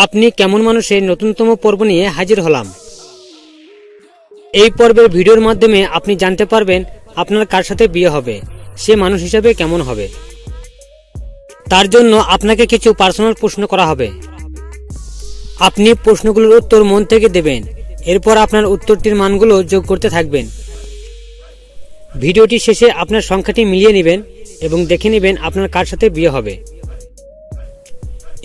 আপনি কেমন মানুষের নতুনতম পর্ব নিয়ে হাজির হলাম। এই পর্বের ভিডিওর মাধ্যমে আপনি জানতে পারবেন আপনার কার সাথে বিয়ে হবে, সে মানুষ হিসাবে কেমন হবে। তার জন্য আপনাকে কিছু পার্সোনাল প্রশ্ন করা হবে। আপনি প্রশ্নগুলোর উত্তর মন থেকে দেবেন, এরপর আপনার উত্তরটির মানগুলো যোগ করতে থাকবেন। ভিডিওটি শেষে আপনার সংখ্যাটি মিলিয়ে নেবেন এবং দেখে নেবেন আপনার কার সাথে বিয়ে হবে।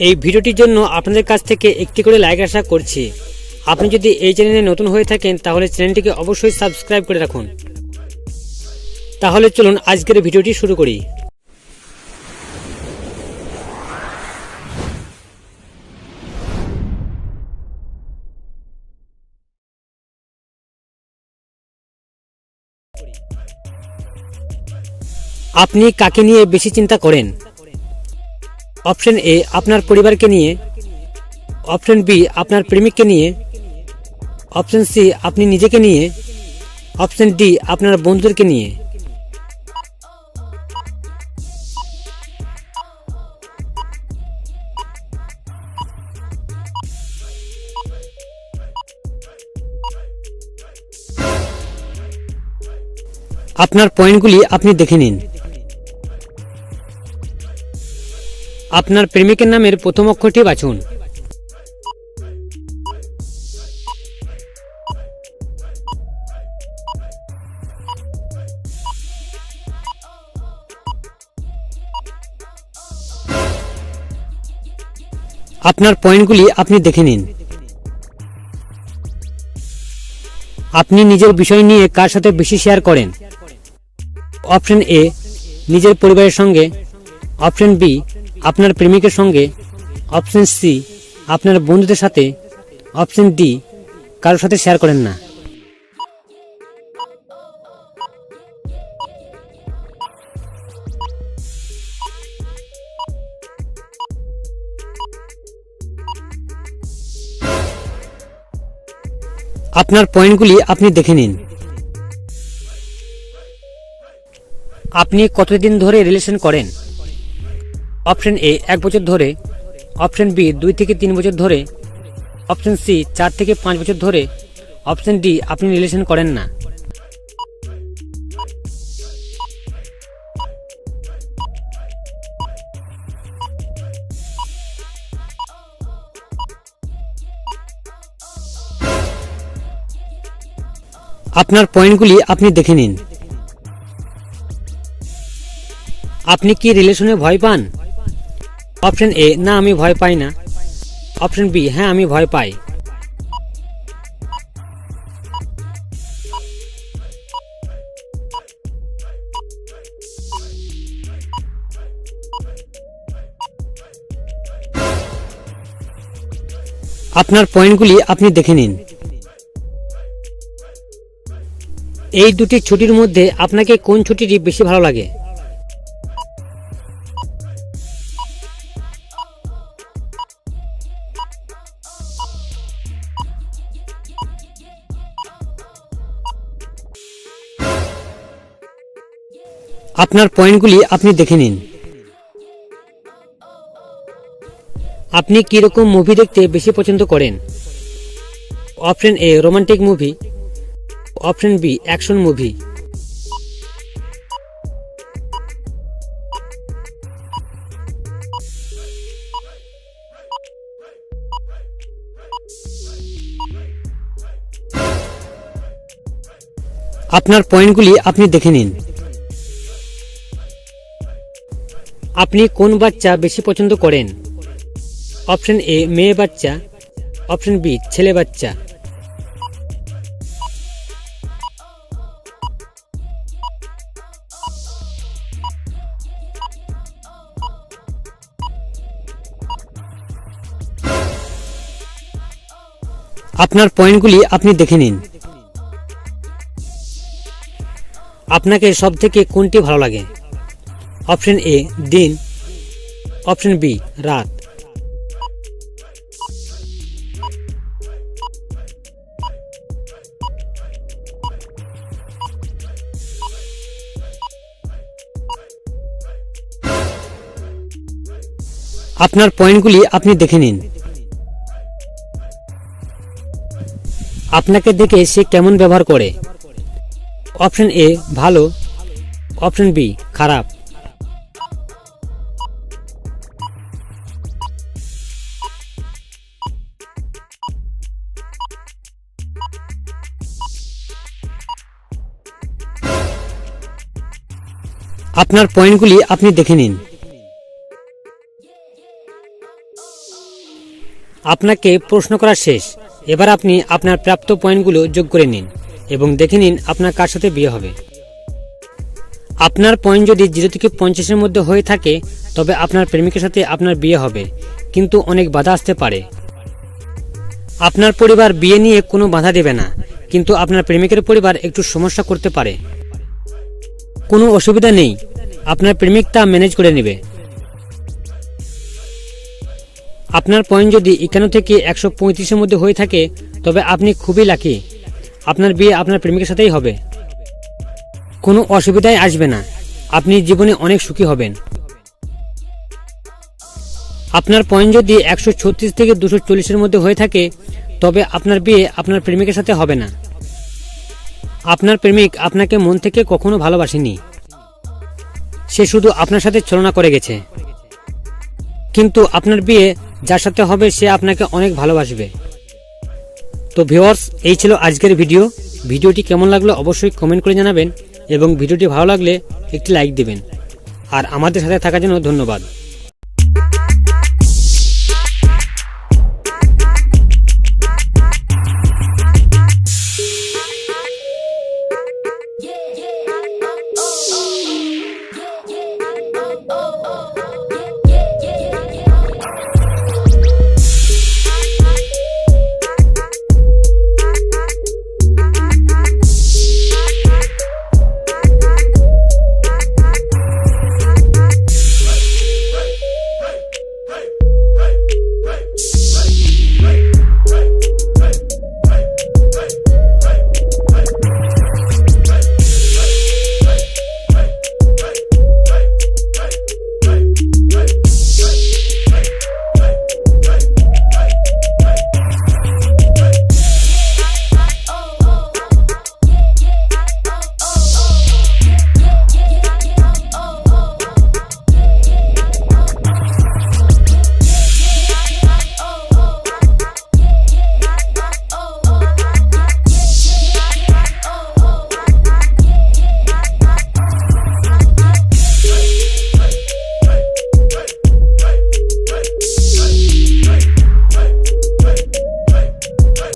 এই ভিডিওটির জন্য আপনাদের কাছ থেকে একটি করে লাইক আশা করছি। আপনি যদি এই চ্যানেলে নতুন হয়ে থাকেন তাহলে চ্যানেলটিকে অবশ্যই সাবস্ক্রাইব করে রাখুন। তাহলে চলুন আজকের ভিডিওটি শুরু করি। আপনি কাকে নিয়ে বেশি চিন্তা করেন? অপশন এ, আপনার পরিবারকে নিয়ে। অপশন বি, আপনার প্রেমিককে নিয়ে। অপশন সি, আপনি নিজেকে নিয়ে। অপশন ডি, আপনার বন্ধুদেরকে নিয়ে। আপনার পয়েন্টগুলি আপনি দেখে নিন। আপনার প্রেমিকের নামের প্রথম অক্ষরটি বাছুন। আপনার পয়েন্টগুলি আপনি দেখে নিন। আপনি নিজের বিষয় নিয়ে কার সাথে বেশি শেয়ার করেন? অপশন এ, নিজের পরিবারের সঙ্গে। অপশন বি, আপনার প্রেমিকের সঙ্গে। অপশন সি, আপনার বন্ধুদের সাথে। অপশন ডি, কারোর সাথে শেয়ার করেন না। আপনার পয়েন্টগুলি আপনি দেখে নিন। আপনি কতদিন ধরে রিলেশন করেন? অপশন এ, 1 বছর ধরে। অপশন বি, 2 থেকে 3 বছর ধরে। অপশন সি, 4 থেকে 5 বছর ধরে। অপশন ডি, আপনি রিলেশন করেন না। আপনার পয়েন্টগুলি আপনি দেখে নিন। আপনি কি রিলেশনে ভয় পান? অপশন এ, না আমি ভয় পাই না। অপশন বি, হ্যাঁ আমি ভয় পাই। আপনার পয়েন্টগুলি আপনি দেখে নিন। এই দুটি ছুটির মধ্যে আপনাকে কোন ছুটিটি বেশি ভালো লাগে? আপনার পয়েন্টগুলি আপনি দেখে নিন। আপনি কি রকম মুভি দেখতে বেশি পছন্দ করেন? Option A, romantic movie. Option B, action movie. আপনার পয়েন্টগুলি আপনি দেখে নিন। আপনি কোন বাচ্চা বেশি পছন্দ করেন? অপশন এ, মেয়ে বাচ্চা। অপশন বি, ছেলে বাচ্চা। আপনার পয়েন্টগুলি আপনি দেখে নিন। আপনাকে সবথেকে কোনটি ভালো লাগে? অপশন এ, দিন। অপশন বি, রাত। আপনার পয়েন্টগুলি আপনি দেখে নিন। আপনাকে দেখে সে কেমন ব্যবহার করে? অপশন এ ভালো, অপশন বি খারাপ। আপনার পয়েন্টগুলি আপনি দেখে নিন। আপনাকে প্রশ্ন করা শেষ। এবার আপনি আপনার প্রাপ্ত পয়েন্টগুলো যোগ করে নিন এবং দেখে নিন আপনার কার সাথে বিয়ে হবে। আপনার পয়েন্ট যদি 0 থেকে 50-এর মধ্যে হয়ে থাকে তবে আপনার প্রেমিকের সাথে আপনার বিয়ে হবে, কিন্তু অনেক বাধা আসতে পারে। আপনার পরিবার বিয়ে নিয়ে কোনো বাধা দেবে না, কিন্তু আপনার প্রেমিকের পরিবার একটু সমস্যা করতে পারে। কোনো অসুবিধা নেই, আপনার প্রেমিক তা ম্যানেজ করে নেবে। আপনার পয়েন্ট যদি 51 থেকে 135-এর মধ্যে হয়ে থাকে তবে আপনি খুবই লাকি, আপনার বিয়ে আপনার প্রেমিকের সাথেই হবে। কোনো অসুবিধাই আসবে না, আপনি জীবনে অনেক সুখী হবেন। আপনার পয়েন্ট যদি 136 থেকে 240-এর মধ্যে হয়ে থাকে তবে আপনার বিয়ে আপনার প্রেমিকের সাথে হবে না। আপনার প্রেমিক আপনাকে মন থেকে কখনো ভালোবাসেনি, সে শুধু আপনার সাথে ছলনা করে গেছে। কিন্তু আপনার বিয়ে যার সাথে হবে সে আপনাকে অনেক ভালোবাসবে। তো ভিউয়ার্স, এই ছিল আজকের ভিডিওটি কেমন লাগলো অবশ্যই কমেন্ট করে জানাবেন এবং ভিডিওটি ভালো লাগলে একটি লাইক দিবেন। আর আমাদের সাথে থাকার জন্য ধন্যবাদ।